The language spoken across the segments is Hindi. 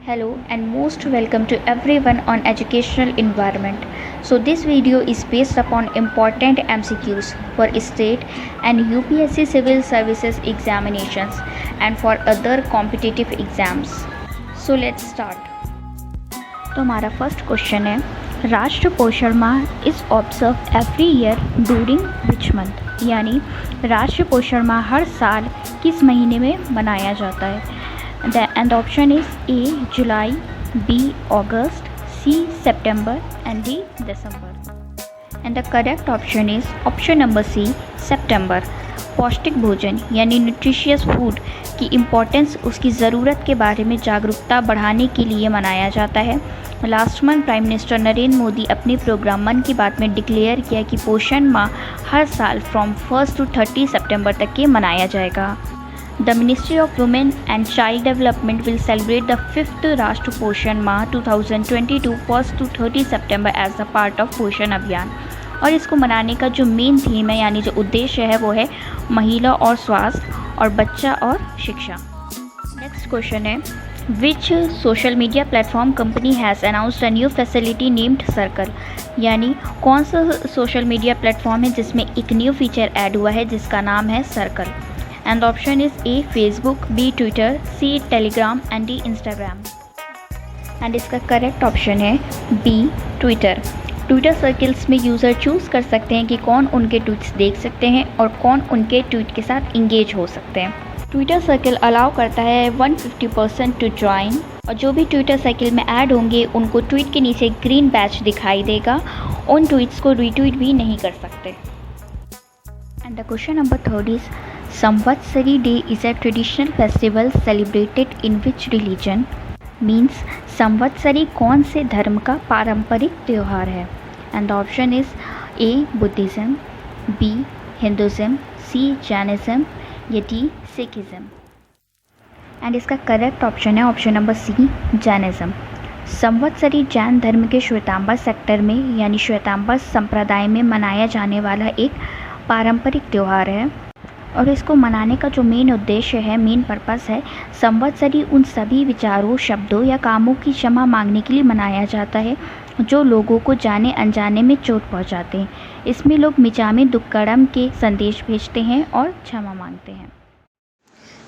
Hello and most welcome to everyone on educational environment. So this video is based upon important MCQs for state and UPSC civil services examinations and for other competitive exams. So let's start. तो हमारा फर्स्ट क्वेश्चन है राष्ट्र पोषण माह is observe every year during which month, यानी राष्ट्र पोषण माह हर साल किस महीने में मनाया जाता है। And the option is A. July, B. August, C. September and D. December. And the correct option is option number C. September. पौष्टिक भोजन यानी न्यूट्रिशियस फूड की इम्पोर्टेंस, उसकी ज़रूरत के बारे में जागरूकता बढ़ाने के लिए मनाया जाता है। Last month prime minister Narendra Modi अपने प्रोग्राम मन की बात में डिक्लेयर किया कि पोषण माह हर साल फ्रॉम 1 to 30 सितंबर तक के मनाया जाएगा। The Ministry of Women and Child Development will celebrate the 5th Rashtra Poshan Mah 2022 1 to 30 September as a part of पोषण अभियान। और इसको मनाने का जो मेन थीम है यानी जो उद्देश्य है वो है महिला और स्वास्थ्य और बच्चा और शिक्षा। नेक्स्ट क्वेश्चन है which social media platform company has announced a new facility named Circle, यानी कौन सा सोशल मीडिया प्लेटफॉर्म है जिसमें एक न्यू फीचर ऐड हुआ है जिसका नाम है circle. And the option is A. Facebook, B. Twitter, C. Telegram and D. Instagram. And इसका करेक्ट ऑप्शन है B. Twitter. ट्विटर सर्कल्स में यूज़र चूज़ कर सकते हैं कि कौन उनके ट्वीट्स देख सकते हैं और कौन उनके ट्वीट के साथ इंगेज हो सकते हैं। ट्विटर सर्कल अलाउ करता है 150% टू ज्वाइन, और जो भी ट्विटर सर्कल में ऐड होंगे उनको ट्वीट के नीचे ग्रीन बैच दिखाई देगा, उन ट्वीट्स को रीट्वीट भी नहीं कर सकते। And the question number 3 is Samvatsari Day is a traditional festival celebrated in which religion? Means Samvatsari कौन से धर्म का पारंपरिक त्यौहार है। And the option is A. Buddhism, B. हिंदुज़्म, C. Jainism या D. सिखिज़्म। एंड इसका करेक्ट ऑप्शन है option number C. Jainism. Samvatsari Jain धर्म के श्वेतांबर सेक्टर में यानी श्वेतांबर संप्रदाय में मनाया जाने वाला एक पारंपरिक त्यौहार है, और इसको मनाने का जो मेन उद्देश्य है, मेन पर्पस है, संवत्सरी उन सभी विचारों, शब्दों या कामों की क्षमा मांगने के लिए मनाया जाता है जो लोगों को जाने अनजाने में चोट पहुंचाते हैं। इसमें लोग मिचामी दुक्कड़म के संदेश भेजते हैं और क्षमा मांगते हैं।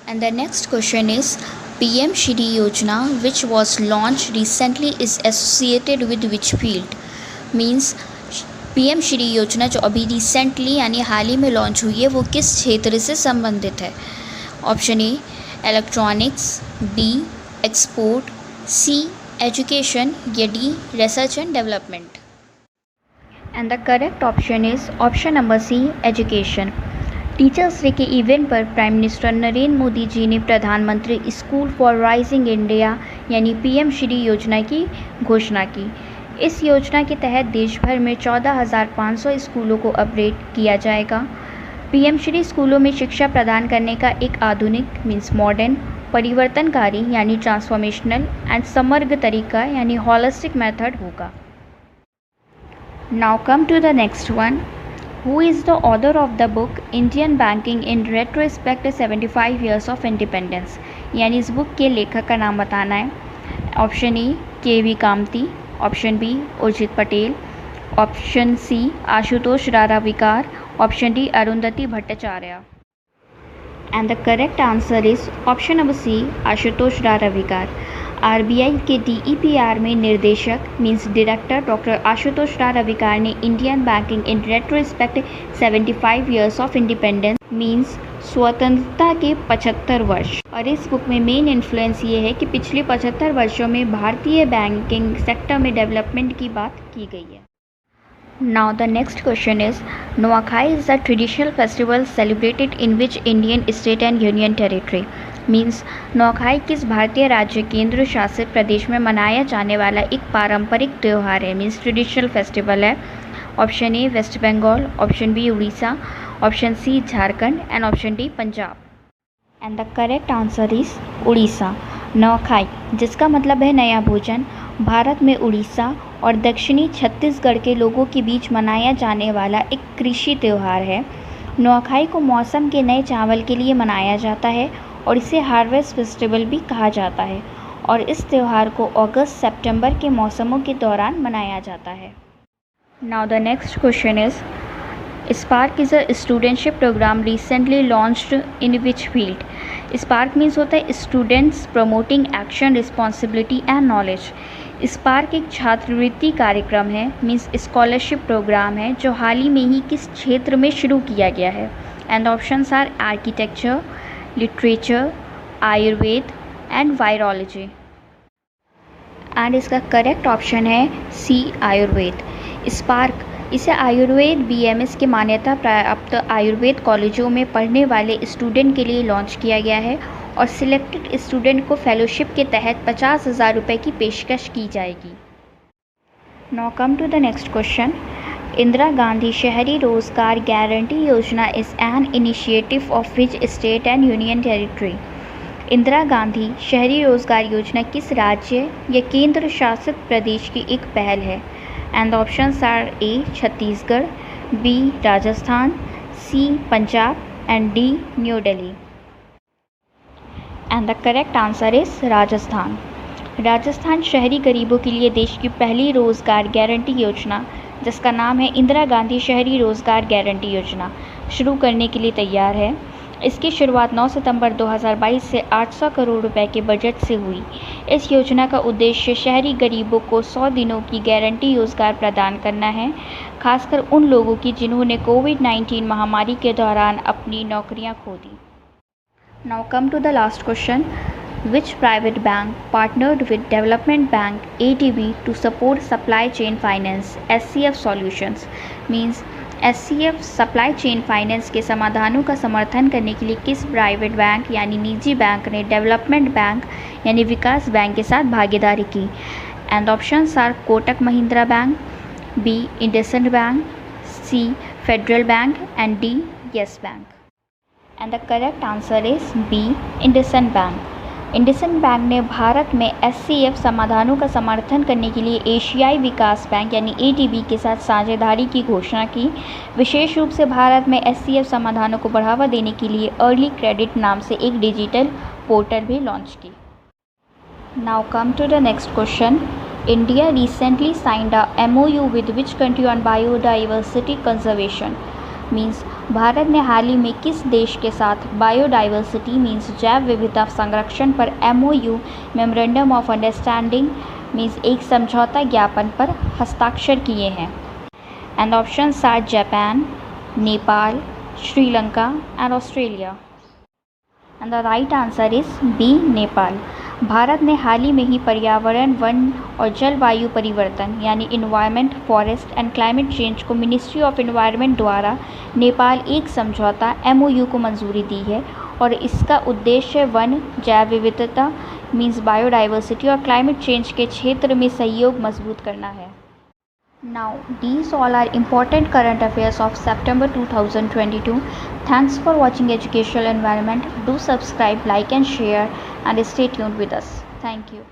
And the next question is PM Shri योजना which was launch recently is associated with which field. Means PM Shri योजना जो अभी रिसेंटली यानी हाल ही में लॉन्च हुई है वो किस क्षेत्र से संबंधित है। ऑप्शन ए electronics, B. Export, C. Education या D. Research and development. And the correct option is option number C. Education. Teachers day के इवेंट पर प्राइम मिनिस्टर नरेंद्र मोदी जी ने प्रधानमंत्री स्कूल फॉर राइजिंग इंडिया यानी PM श्री योजना की घोषणा की। इस योजना के तहत देश भर में 14,500 स्कूलों को अपग्रेड किया जाएगा। PM श्री स्कूलों में शिक्षा प्रदान करने का एक आधुनिक मीन्स मॉडर्न, परिवर्तनकारी यानी ट्रांसफॉर्मेशनल एंड समग्र तरीका यानी होलिस्टिक मेथड होगा। Now come to the next one. Who is the author of the book Indian banking in retrospect 75 years of independence, यानी इस बुक के लेखक का नाम बताना है। Option A KV Kamath, option B Urjit Patel, option C Ashutosh Raravikar, option D Arundhati Bhattacharya. And the correct answer is option number C Ashutosh Raravikar. RBI के DEPR में निर्देशक मीन्स डायरेक्टर डॉक्टर आशुतोष राराविकार ने Indian banking in retrospect 75 years of independence means स्वतंत्रता के 75 वर्ष, और इस बुक में मेन इन्फ्लुएंस ये है कि पिछले 75 वर्षों में भारतीय बैंकिंग सेक्टर में डेवलपमेंट की बात की गई है। Now the next question is Nuakhai is the traditional festival celebrated in which Indian state and union territory. Means Nuakhai किस भारतीय राज्य केंद्र शासित प्रदेश में मनाया जाने वाला एक पारंपरिक त्यौहार है, मीन्स ट्रेडिशनल फेस्टिवल है। Option A West Bengal, option B Orissa, option C Jharkhand and option D Punjab. And the correct answer is Orissa. Nuakhai जिसका मतलब है नया भोजन, भारत में उड़ीसा और दक्षिणी छत्तीसगढ़ के लोगों के बीच मनाया जाने वाला एक कृषि त्यौहार है। नुआखाई को मौसम के नए चावल के लिए मनाया जाता है और इसे हार्वेस्ट फेस्टिवल भी कहा जाता है। और इस त्यौहार को अगस्त सितंबर के मौसमों के दौरान मनाया जाता है। Now the next question is SPARK is a studentship programme recently launched in which field. SPARK means होता है students promoting action responsibility and knowledge. SPARK एक छात्रवृत्ति कार्यक्रम है, मीन्स स्कॉलरशिप प्रोग्राम है, जो हाल ही में ही किस क्षेत्र में शुरू किया गया है। And options are architecture, literature, Ayurveda and virology. And इसका करेक्ट ऑप्शन है सी, आयुर्वेद। स्पार्क इसे आयुर्वेद BMS की मान्यता प्राप्त आयुर्वेद कॉलेजों में पढ़ने वाले स्टूडेंट के लिए लॉन्च किया गया है और सिलेक्टेड स्टूडेंट को फेलोशिप के तहत 50,000 रुपये की पेशकश की जाएगी। Now come to the next question. Indira Gandhi Shahari Rozgar guarantee Yojana is an initiative of which state and union territory. Indira Gandhi Shahari Rozgar योजना किस राज्य या केंद्र शासित प्रदेश की एक पहल है। And options are A, Chhattisgarh, B, Rajasthan, C, Punjab and D, New Delhi. And the correct answer is Rajasthan. Rajasthan शहरी गरीबों के लिए देश की पहली रोजगार गारंटी योजना, जिसका नाम है इंदिरा गांधी शहरी रोजगार गारंटी योजना, शुरू करने के लिए तैयार है। इसकी शुरुआत 9 सितंबर 2022 से 800 करोड़ रुपए के बजट से हुई। इस योजना का उद्देश्य शहरी गरीबों को 100 दिनों की गारंटी रोजगार प्रदान करना है, खासकर उन लोगों की जिन्होंने कोविड-19 महामारी के दौरान अपनी नौकरियां खो दी। Now come to the last question. Which private bank partnered with Development Bank ADB to support supply chain finance SCF solutions? Means SCF supply chain finance के समाधानों का समर्थन करने के लिए किस प्राइवेट बैंक यानी निजी बैंक ने डेवलपमेंट बैंक यानी विकास बैंक के साथ भागीदारी की। And options are Kotak Mahindra bank, B, IndusInd bank, C, federal bank and D, yes bank. And the correct answer is B, IndusInd bank. IndusInd bank ने भारत में SCF समाधानों का समर्थन करने के लिए एशियाई विकास बैंक यानी ADB के साथ साझेदारी की घोषणा की। विशेष रूप से भारत में SCF समाधानों को बढ़ावा देने के लिए अर्ली क्रेडिट नाम से एक डिजिटल पोर्टल भी लॉन्च की। Now come to the next question. India recently signed a MOU with which country on biodiversity conservation. Means Bharat ने हाल ही में किस देश के साथ बायोडाइवर्सिटी मीन्स जैव विविधता संरक्षण पर MOU memorandum of understanding means एक समझौता ज्ञापन पर हस्ताक्षर किए हैं। And options are Japan, Nepal, Sri Lanka and Australia. And the right answer is B, Nepal. Bharat ने हाल ही में ही पर्यावरण, वन और जलवायु परिवर्तन यानी environment, forest and climate change को मिनिस्ट्री ऑफ इन्वायरमेंट द्वारा नेपाल एक समझौता MOU को मंजूरी दी है और इसका उद्देश्य वन, जैव विविधता मीन्स बायोडाइवर्सिटी और क्लाइमेट चेंज के क्षेत्र में सहयोग मजबूत करना है। Now, these all are important current affairs of September 2022. Thanks for watching Educational Environment. Do subscribe, like and share and stay tuned with us. Thank you.